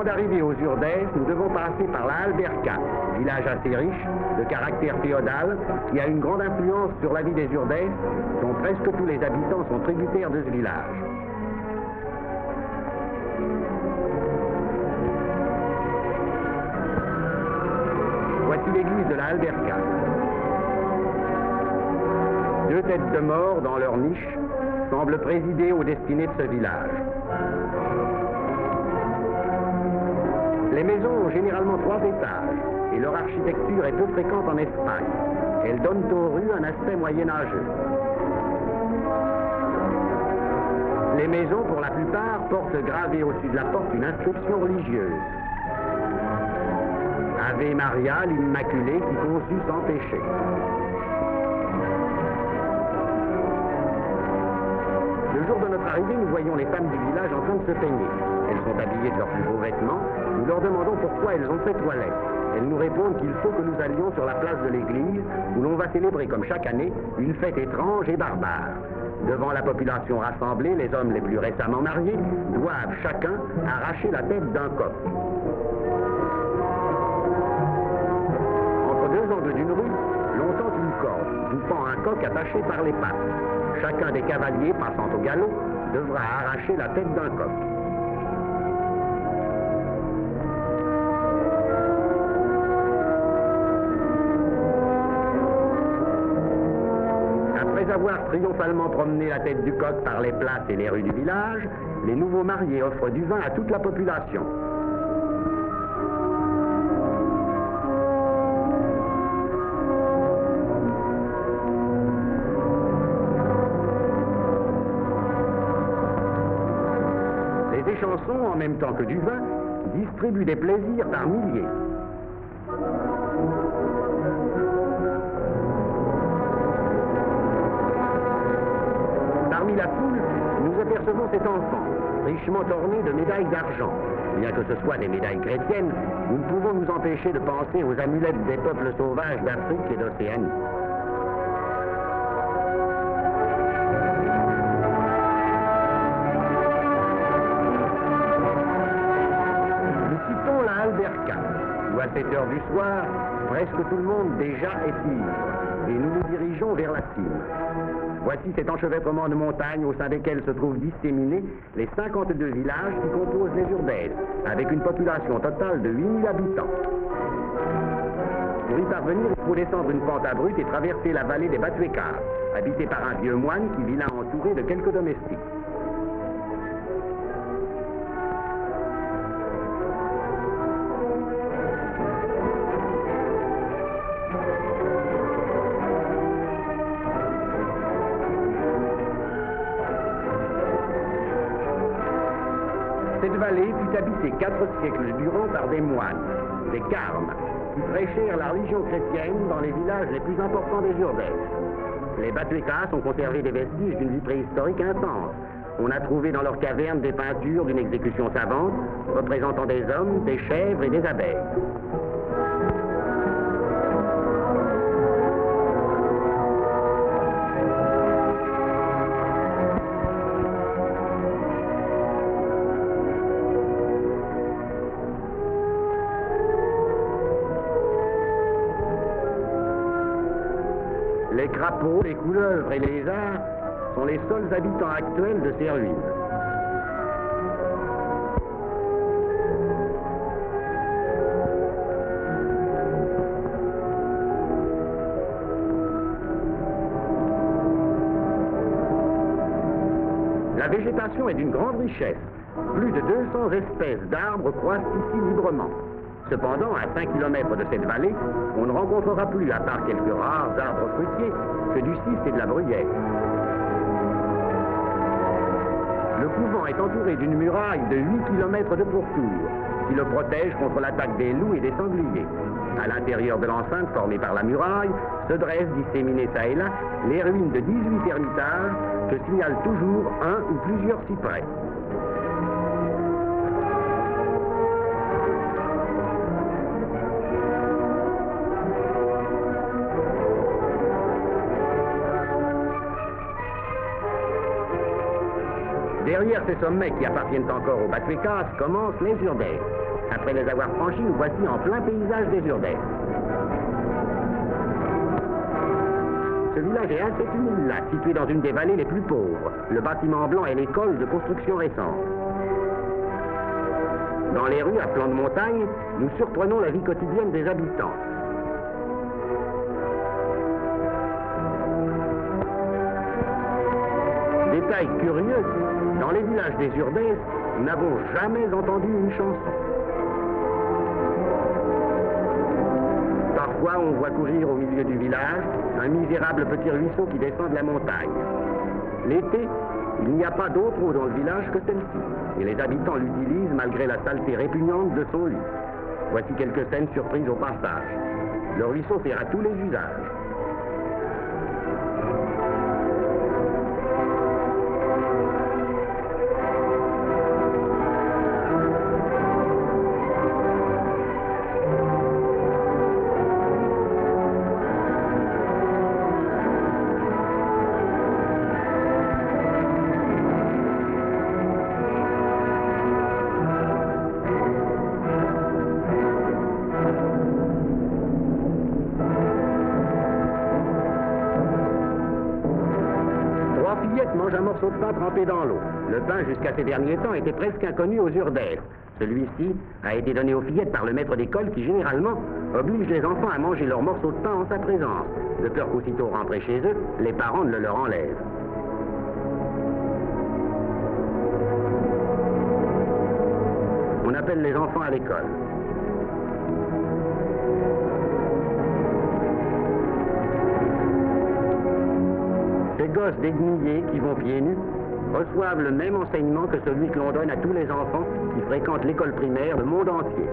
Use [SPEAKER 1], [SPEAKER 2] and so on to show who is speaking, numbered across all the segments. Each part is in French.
[SPEAKER 1] Avant d'arriver aux Urdèces, nous devons passer par la Alberca, village assez riche, de caractère féodal, qui a une grande influence sur la vie des Urdèces, dont presque tous les habitants sont tributaires de ce village. Voici l'église de la Alberca. Deux têtes de mort dans leur niche semblent présider aux destinées de ce village. Les maisons ont généralement 3 étages et leur architecture est peu fréquente en Espagne. Elles donnent aux rues un aspect moyenâgeux. Les maisons, pour la plupart, portent gravée au-dessus de la porte une inscription religieuse. Ave Maria, l'Immaculée qui conçut sans péché. Le jour de notre arrivée, nous voyons les femmes du village en train de se peigner. Elles sont habillées de leurs plus beaux vêtements. Nous leur demandons pourquoi elles ont fait toilette. Elles nous répondent qu'il faut que nous allions sur la place de l'église où l'on va célébrer comme chaque année une fête étrange et barbare. Devant la population rassemblée, les hommes les plus récemment mariés doivent chacun arracher la tête d'un coq. Entre deux angles d'une rue, l'on tend une corde d'où pend un coq attaché par les pattes. Chacun des cavaliers passant au galop devra arracher la tête d'un coq. Après avoir triomphalement promené la tête du coq par les places et les rues du village, les nouveaux mariés offrent du vin à toute la population. Les échansons, en même temps que du vin, distribuent des plaisirs par milliers. Parmi la foule, nous apercevons cet enfant, richement orné de médailles d'argent. Bien que ce soit des médailles chrétiennes, nous ne pouvons nous empêcher de penser aux amulettes des peuples sauvages d'Afrique et d'Océanie. Nous quittons la Alberca, où à 7 heures du soir, presque tout le monde déjà est ivre, et nous nous dirigeons vers la cime. Voici cet enchevêtrement de montagnes au sein desquelles se trouvent disséminés les 52 villages qui composent les Urdèces, avec une population totale de 8000 habitants. Pour y parvenir, il faut descendre une pente abrupte et traverser la vallée des Batuecas, habitée par un vieux moine qui vit là entouré de quelques domestiques. Cette vallée fut habitée 4 siècles durant par des moines, des carmes, qui prêchèrent la religion chrétienne dans les villages les plus importants des Urdèces. Les Batuecas ont conservé des vestiges d'une vie préhistorique intense. On a trouvé dans leurs cavernes des peintures d'une exécution savante, représentant des hommes, des chèvres et des abeilles. Les crapauds, les couleuvres et les lézards sont les seuls habitants actuels de ces ruines. La végétation est d'une grande richesse. Plus de 200 espèces d'arbres croissent ici librement. Cependant, à 5 km de cette vallée, on ne rencontrera plus, à part quelques rares arbres fruitiers, que du cis et de la bruyère. Le couvent est entouré d'une muraille de 8 km de pourtour, qui le protège contre l'attaque des loups et des sangliers. À l'intérieur de l'enceinte formée par la muraille, se dressent, disséminées çà et là, les ruines de 18 ermitages que signalent toujours un ou plusieurs cyprès. Derrière ces sommets qui appartiennent encore aux Batuecas commencent les Urdèces. Après les avoir franchis, nous voici en plein paysage des Urdèces. Ce village est un, c'est une île-là, située dans une des vallées les plus pauvres. Le bâtiment blanc est l'école de construction récente. Dans les rues à flanc de montagne, nous surprenons la vie quotidienne des habitants. Détail curieux, dans les villages des Urdèces, nous n'avons jamais entendu une chanson. Parfois, on voit courir au milieu du village un misérable petit ruisseau qui descend de la montagne. L'été, il n'y a pas d'eau trop dans le village que celle-ci, et les habitants l'utilisent malgré la saleté répugnante de son lit. Voici quelques scènes surprises au passage. Le ruisseau sert à tous les usages. Mange un morceau de pain trempé dans l'eau. Le pain, jusqu'à ces derniers temps, était presque inconnu aux Urdèces. Celui-ci a été donné aux fillettes par le maître d'école qui, généralement, oblige les enfants à manger leur morceau de pain en sa présence, de peur qu'aussitôt rentrés chez eux, les parents ne le leur enlèvent. On appelle les enfants à l'école. Ces gosses déguenillés qui vont pieds nus reçoivent le même enseignement que celui que l'on donne à tous les enfants qui fréquentent l'école primaire du monde entier.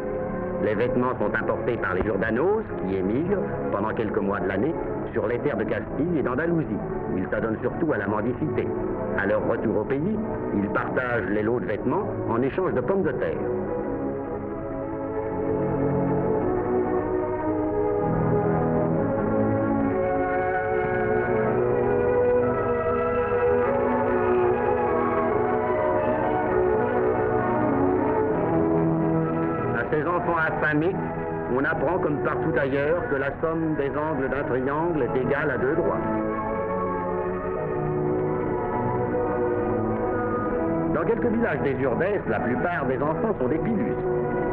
[SPEAKER 1] Les vêtements sont importés par les Jourdanos qui émigrent pendant quelques mois de l'année sur les terres de Castille et d'Andalousie. Ils s'adonnent surtout à la mendicité. À leur retour au pays, ils partagent les lots de vêtements en échange de pommes de terre. Ces enfants affamés, on apprend comme partout ailleurs que la somme des angles d'un triangle est égale à 2 droits. Dans quelques villages des Urdèces, la plupart des enfants sont des pilus.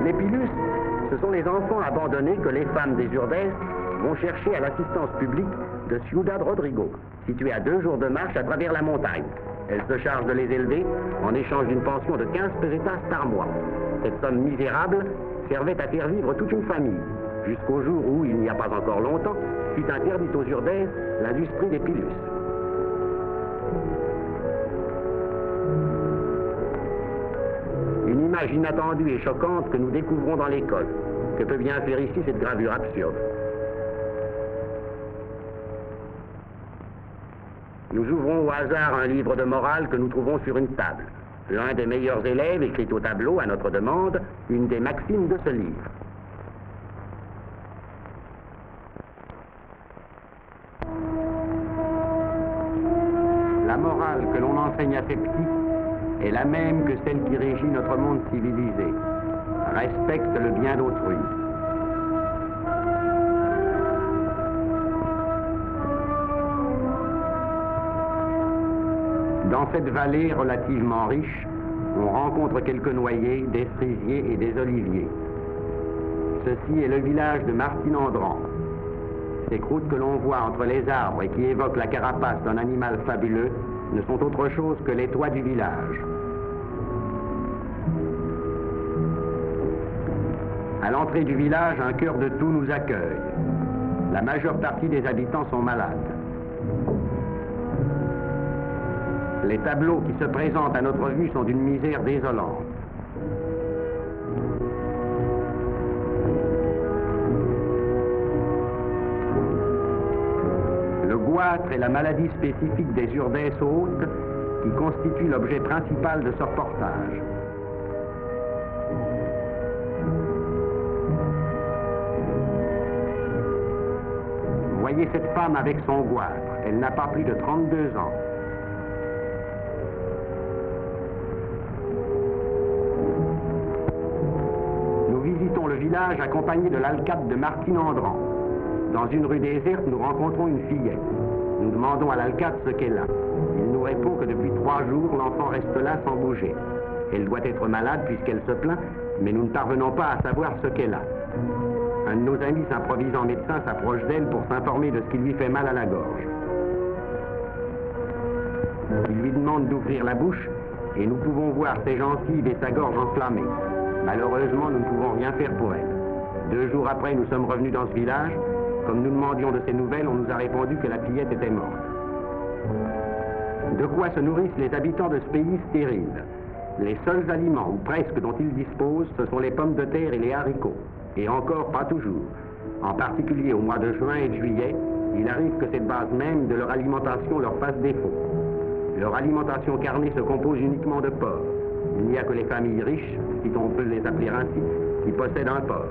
[SPEAKER 1] Les pilus, ce sont les enfants abandonnés que les femmes des Urdèces vont chercher à l'assistance publique de Ciudad Rodrigo, située à 2 jours de marche à travers la montagne. Elle se charge de les élever en échange d'une pension de 15 pesetas par mois. Cette somme misérable servait à faire vivre toute une famille, jusqu'au jour où, il n'y a pas encore longtemps, fut interdite aux Urdèces l'industrie des pilus. Une image inattendue et choquante que nous découvrons dans l'école. Que peut bien faire ici cette gravure absurde? Nous ouvrons au hasard un livre de morale que nous trouvons sur une table. L'un des meilleurs élèves écrit au tableau, à notre demande, une des maximes de ce livre. La morale que l'on enseigne à ces petits est la même que celle qui régit notre monde civilisé. Respecte le bien d'autrui. Dans cette vallée relativement riche, on rencontre quelques noyers, des cerisiers et des oliviers. Ceci est le village de Martinandran. Ces croûtes que l'on voit entre les arbres et qui évoquent la carapace d'un animal fabuleux ne sont autre chose que les toits du village. À l'entrée du village, un cœur de tout nous accueille. La majeure partie des habitants sont malades. Les tableaux qui se présentent à notre vue sont d'une misère désolante. Le goitre est la maladie spécifique des Urdèces hautes qui constitue l'objet principal de ce reportage. Voyez cette femme avec son goitre. Elle n'a pas plus de 32 ans. visitons le village accompagné de l'alcade de Martine Andran. Dans une rue déserte, nous rencontrons une fillette. Nous demandons à l'alcade ce qu'elle a. Il nous répond que depuis 3 jours, l'enfant reste là sans bouger. Elle doit être malade puisqu'elle se plaint, mais nous ne parvenons pas à savoir ce qu'elle a. Un de nos amis s'improvisant médecin s'approche d'elle pour s'informer de ce qui lui fait mal à la gorge. Il lui demande d'ouvrir la bouche et nous pouvons voir ses gencives et sa gorge enflammée. Malheureusement, nous ne pouvons rien faire pour elle. 2 jours après, nous sommes revenus dans ce village. Comme nous demandions de ses nouvelles, on nous a répondu que la fillette était morte. De quoi se nourrissent les habitants de ce pays stérile? Les seuls aliments, ou presque, dont ils disposent, ce sont les pommes de terre et les haricots. Et encore pas toujours. En particulier au mois de juin et de juillet, il arrive que cette base même de leur alimentation leur fasse défaut. Leur alimentation carnée se compose uniquement de porc. Il n'y a que les familles riches, si on peut les appeler ainsi, qui possèdent un porc.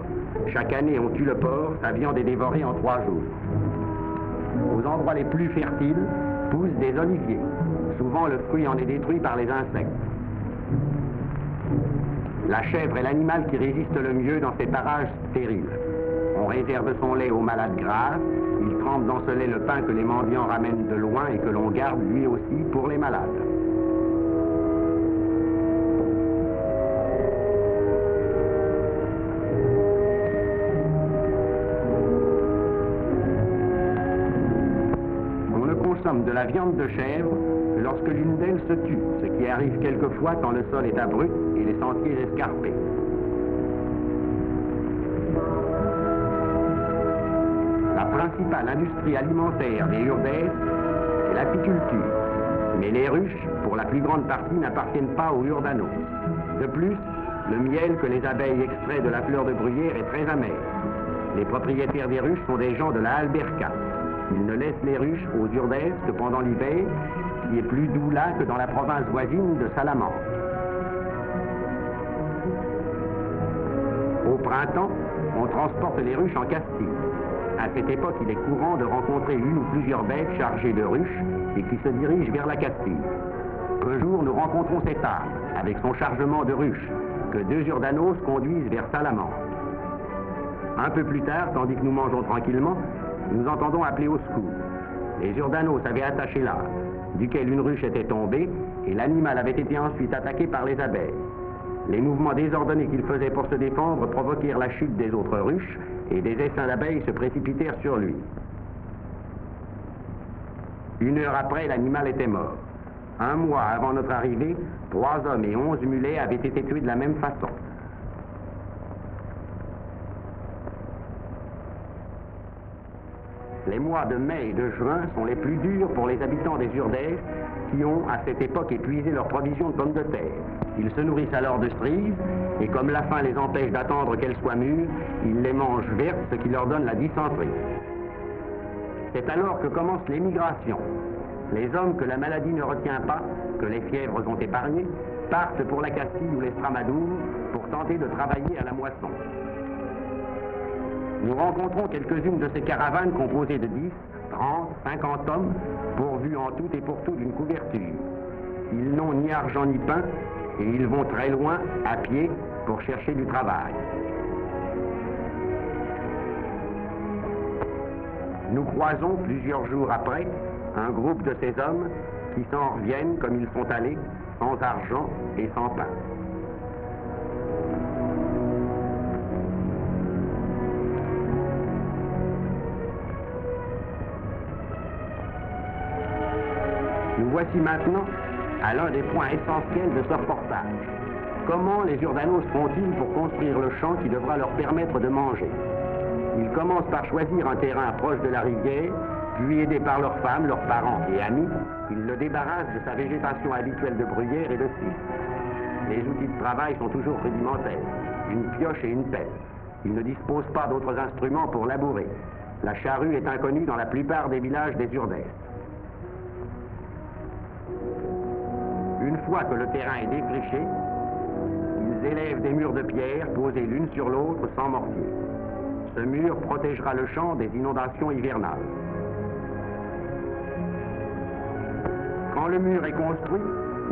[SPEAKER 1] Chaque année, on tue le porc, sa viande est dévorée en 3 jours. Aux endroits les plus fertiles, poussent des oliviers. Souvent, le fruit en est détruit par les insectes. La chèvre est l'animal qui résiste le mieux dans ces parages stériles. On réserve son lait aux malades graves. Il trempe dans ce lait le pain que les mendiants ramènent de loin et que l'on garde lui aussi pour les malades. On ne consomme de la viande de chèvre lorsque l'une d'elles se tue, ce qui arrive quelquefois quand le sol est abrupt et les sentiers escarpés. La principale industrie alimentaire des Urdèses est l'apiculture. Mais les ruches, pour la plus grande partie, n'appartiennent pas aux Urdanos. De plus, le miel que les abeilles extraient de la fleur de bruyère est très amer. Les propriétaires des ruches sont des gens de la Alberca. Ils ne laissent les ruches aux Urdèses que pendant l'hiver, qui est plus doux là que dans la province voisine de Salamanque. Au printemps, on transporte les ruches en Castille. À cette époque, il est courant de rencontrer une ou plusieurs bêtes chargées de ruches et qui se dirigent vers la Castille. Un jour, nous rencontrons cette âne, avec son chargement de ruches, que 2 Urdanos conduisent vers Salamanque. Un peu plus tard, tandis que nous mangeons tranquillement, nous entendons appeler au secours. Les Urdanos avaient attaché l'arbre, duquel une ruche était tombée, et l'animal avait été ensuite attaqué par les abeilles. Les mouvements désordonnés qu'il faisait pour se défendre provoquèrent la chute des autres ruches, et des essaims d'abeilles se précipitèrent sur lui. 1 heure après, l'animal était mort. 1 mois avant notre arrivée, 3 hommes et 11 mulets avaient été tués de la même façon. Les mois de mai et de juin sont les plus durs pour les habitants des Urdèses qui ont, à cette époque, épuisé leurs provisions de pommes de terre. Ils se nourrissent alors de cerises, et comme la faim les empêche d'attendre qu'elles soient mûres, ils les mangent vertes, ce qui leur donne la dysenterie. C'est alors que commence l'émigration. Les hommes que la maladie ne retient pas, que les fièvres ont épargnés, partent pour la Castille ou l'Estramadour pour tenter de travailler à la moisson. Nous rencontrons quelques-unes de ces caravanes composées de 10, 30, 50 hommes, pourvus en tout et pour tout d'une couverture. Ils n'ont ni argent ni pain, et ils vont très loin, à pied, pour chercher du travail. Nous croisons, plusieurs jours après, un groupe de ces hommes qui s'en reviennent comme ils sont allés, sans argent et sans pain. Nous voici maintenant à l'un des points essentiels de ce reportage. Comment les Urdanos font-ils pour construire le champ qui devra leur permettre de manger? Ils commencent par choisir un terrain proche de la rivière, puis aidés par leurs femmes, leurs parents et amis, ils le débarrassent de sa végétation habituelle de bruyère et de cire. Les outils de travail sont toujours rudimentaires, une pioche et une pelle. Ils ne disposent pas d'autres instruments pour labourer. La charrue est inconnue dans la plupart des villages des Urdèses. Une fois que le terrain est défriché, ils élèvent des murs de pierre posés l'une sur l'autre sans mortier. Ce mur protégera le champ des inondations hivernales. Quand le mur est construit,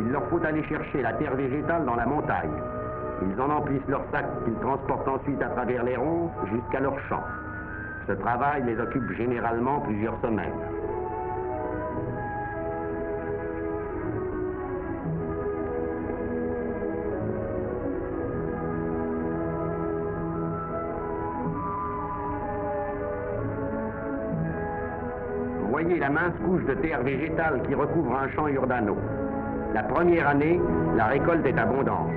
[SPEAKER 1] il leur faut aller chercher la terre végétale dans la montagne. Ils en emplissent leurs sacs qu'ils transportent ensuite à travers les ronces jusqu'à leurs champs. Ce travail les occupe généralement plusieurs semaines. Voyez la mince couche de terre végétale qui recouvre un champ urdano. La première année, la récolte est abondante,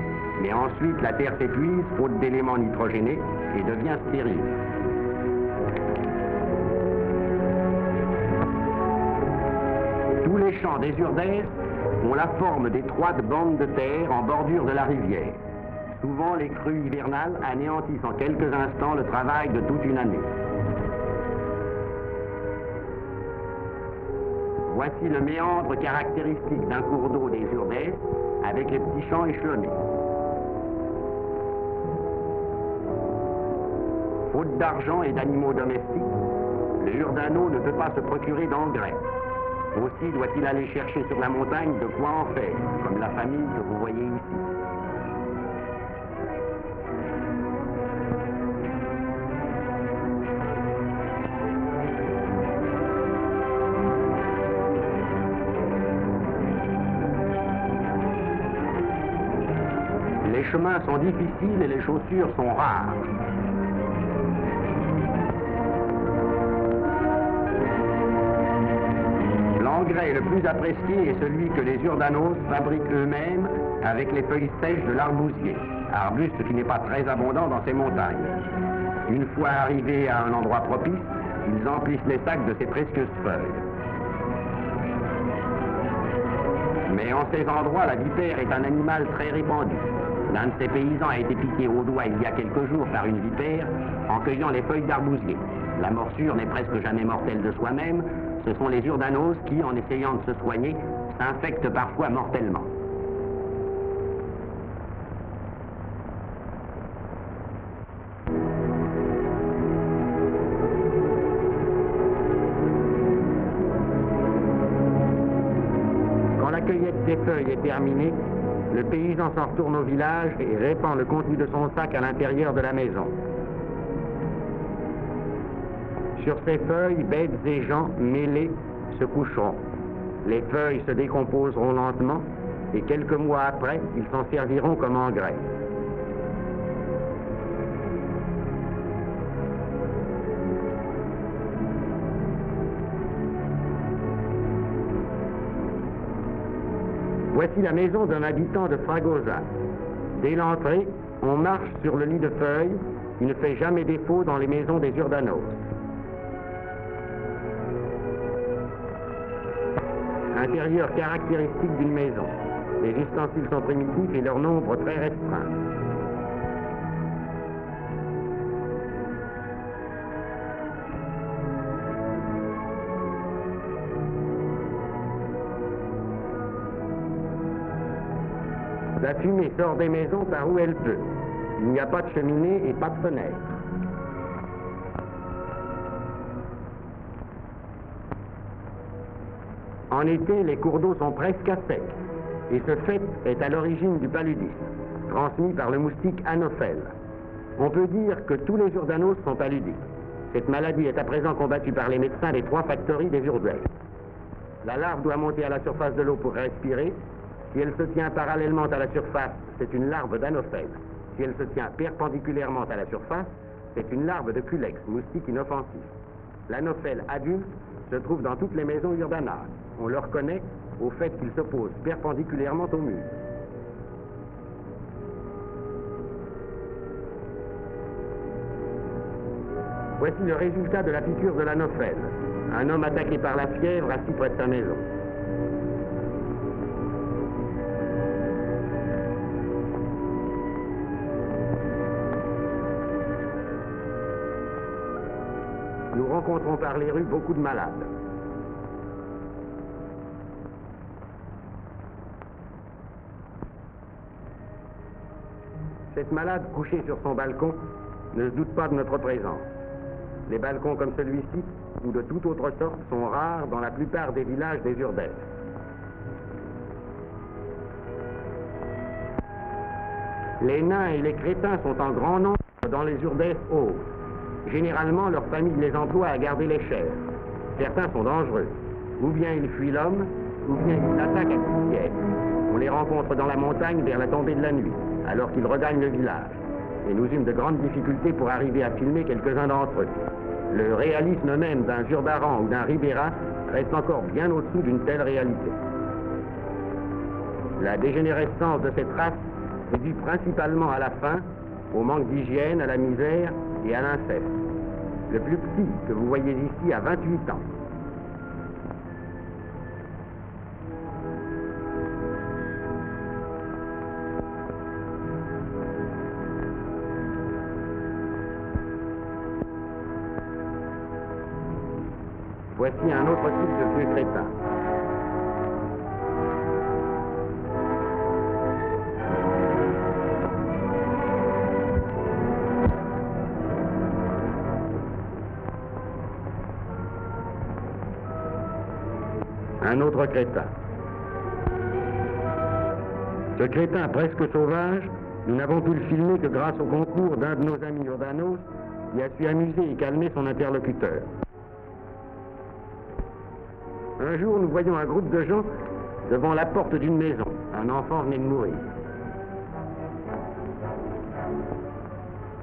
[SPEAKER 1] mais ensuite la terre s'épuise faute d'éléments nitrogénés et devient stérile. Tous les champs des Urdèses ont la forme d'étroites bandes de terre en bordure de la rivière. Souvent, les crues hivernales anéantissent en quelques instants le travail de toute une année. Voici le méandre caractéristique d'un cours d'eau des Urdèses avec les petits champs échelonnés. Faute d'argent et d'animaux domestiques, le Urdano ne peut pas se procurer d'engrais. Aussi doit-il aller chercher sur la montagne de quoi en faire, comme la famille que vous voyez ici. Les chemins sont difficiles et les chaussures sont rares. L'engrais le plus apprécié est celui que les Urdanos fabriquent eux-mêmes avec les feuilles sèches de l'arbousier, arbuste qui n'est pas très abondant dans ces montagnes. Une fois arrivés à un endroit propice, ils emplissent les sacs de ces précieuses feuilles. Mais en ces endroits, la vipère est un animal très répandu. L'un de ces paysans a été piqué au doigt il y a quelques jours par une vipère en cueillant les feuilles d'arbousier. La morsure n'est presque jamais mortelle de soi-même. Ce sont les Urdanos qui, en essayant de se soigner, s'infectent parfois mortellement. Quand la cueillette des feuilles est terminée, le paysan s'en retourne au village et répand le contenu de son sac à l'intérieur de la maison. Sur ces feuilles, bêtes et gens mêlés se coucheront. Les feuilles se décomposeront lentement et quelques mois après, ils s'en serviront comme engrais. Voici la maison d'un habitant de Fragosa. Dès l'entrée, on marche sur le lit de feuilles qui ne fait jamais défaut dans les maisons des Urdanos. Intérieur caractéristique d'une maison. Les ustensiles sont primitifs et leur nombre très restreint. La fumée sort des maisons par où elle peut. Il n'y a pas de cheminée et pas de fenêtre. En été, les cours d'eau sont presque à sec, et ce fait est à l'origine du paludisme, transmis par le moustique Anophèle. On peut dire que tous les Urdanos sont paludiques. Cette maladie est à présent combattue par les médecins des 3 factories des Urdèses. La larve doit monter à la surface de l'eau pour respirer. Si elle se tient parallèlement à la surface, c'est une larve d'Anophèle. Si elle se tient perpendiculairement à la surface, c'est une larve de Culex, moustique inoffensif. L'Anophèle adulte se trouve dans toutes les maisons urbanas. On le reconnaît au fait qu'il se pose perpendiculairement au mur. Voici le résultat de la piqûre de l'Anophèle. Un homme attaqué par la fièvre assis près de sa maison. Nous rencontrons par les rues beaucoup de malades. Cette malade, couchée sur son balcon, ne se doute pas de notre présence. Les balcons comme celui-ci, ou de toute autre sorte, sont rares dans la plupart des villages des Urdèses. Les nains et les crétins sont en grand nombre dans les urdes hauts. Généralement, leur famille les emploie à garder les chèvres. Certains sont dangereux. Ou bien ils fuient l'homme, ou bien ils l'attaquent à coups de pied. On les rencontre dans la montagne vers la tombée de la nuit, alors qu'ils regagnent le village. Et nous eûmes de grandes difficultés pour arriver à filmer quelques-uns d'entre eux. Le réalisme même d'un Jurdaran ou d'un Ribera reste encore bien au-dessous d'une telle réalité. La dégénérescence de cette race est due principalement à la faim, au manque d'hygiène, à la misère et à l'inceste. Le plus petit que vous voyez ici a 28 ans. Voici un autre type de vieux crétin. Un autre crétin. Ce crétin presque sauvage, nous n'avons pu le filmer que grâce au concours d'un de nos amis urdanos qui a su amuser et calmer son interlocuteur. Un jour, nous voyons un groupe de gens devant la porte d'une maison. Un enfant venait de mourir.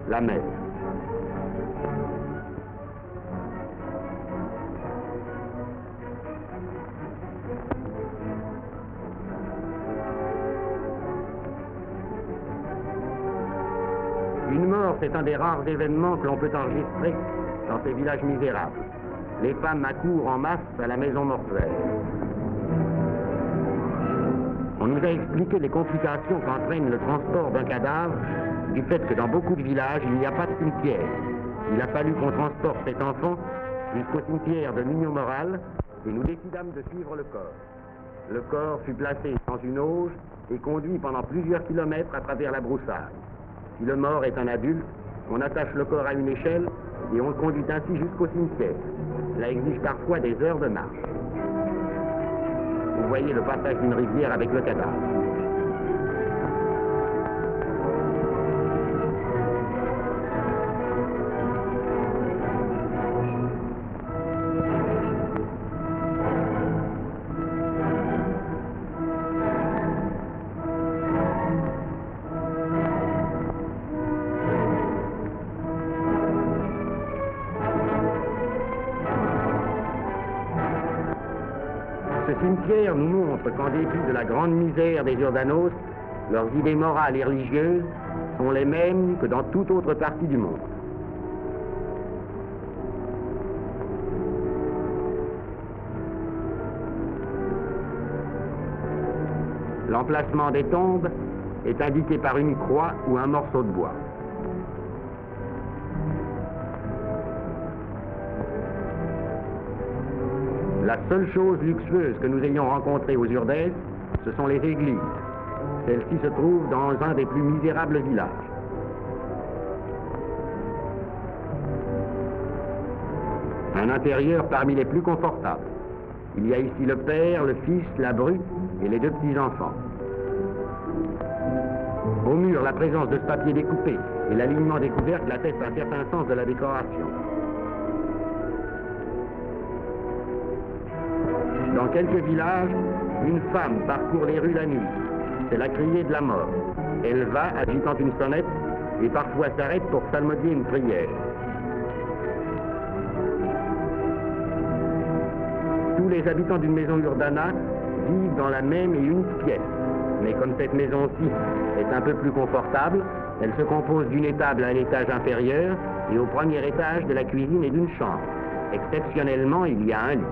[SPEAKER 1] La mère. Une mort, c'est un des rares événements que l'on peut enregistrer dans ces villages misérables. Les femmes accourent en masse à la maison mortuaire. On nous a expliqué les complications qu'entraîne le transport d'un cadavre du fait que dans beaucoup de villages, il n'y a pas de cimetière. Il a fallu qu'on transporte cet enfant jusqu'au cimetière de l'Union Morale et nous décidâmes de suivre le corps. Le corps fut placé dans une auge et conduit pendant plusieurs kilomètres à travers la broussaille. Si le mort est un adulte, on attache le corps à une échelle et on le conduit ainsi jusqu'au cimetière. Cela exige parfois des heures de marche. Vous voyez le passage d'une rivière avec le cadavre. Ce cimetière nous montre qu'en dépit de la grande misère des urdanos, leurs idées morales et religieuses sont les mêmes que dans toute autre partie du monde. L'emplacement des tombes est indiqué par une croix ou un morceau de bois. La seule chose luxueuse que nous ayons rencontrée aux Urdes, ce sont les églises. Celles-ci se trouvent dans un des plus misérables villages. Un intérieur parmi les plus confortables. Il y a ici le père, le fils, la bru et les deux petits-enfants. Au mur, la présence de ce papier découpé et l'alignement des couvercles attestent un certain sens de la décoration. Dans quelques villages, une femme parcourt les rues la nuit. C'est la criée de la mort. Elle va, agitant une sonnette, et parfois s'arrête pour psalmodier une prière. Tous les habitants d'une maison urdana vivent dans la même et unique pièce. Mais comme cette maison-ci est un peu plus confortable, elle se compose d'une étable à un étage inférieur et au premier étage de la cuisine et d'une chambre. Exceptionnellement, il y a un lit.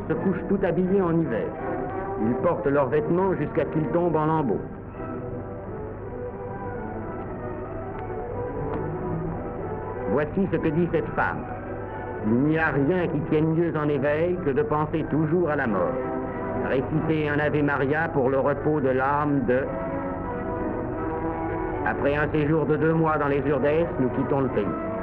[SPEAKER 1] Se couchent tout habillés en hiver. Ils portent leurs vêtements jusqu'à ce qu'ils tombent en lambeaux. Voici ce que dit cette femme. Il n'y a rien qui tienne mieux en éveil que de penser toujours à la mort. Réciter un Ave Maria pour le repos de l'âme de... Après un séjour de 2 mois dans les Urdes, nous quittons le pays.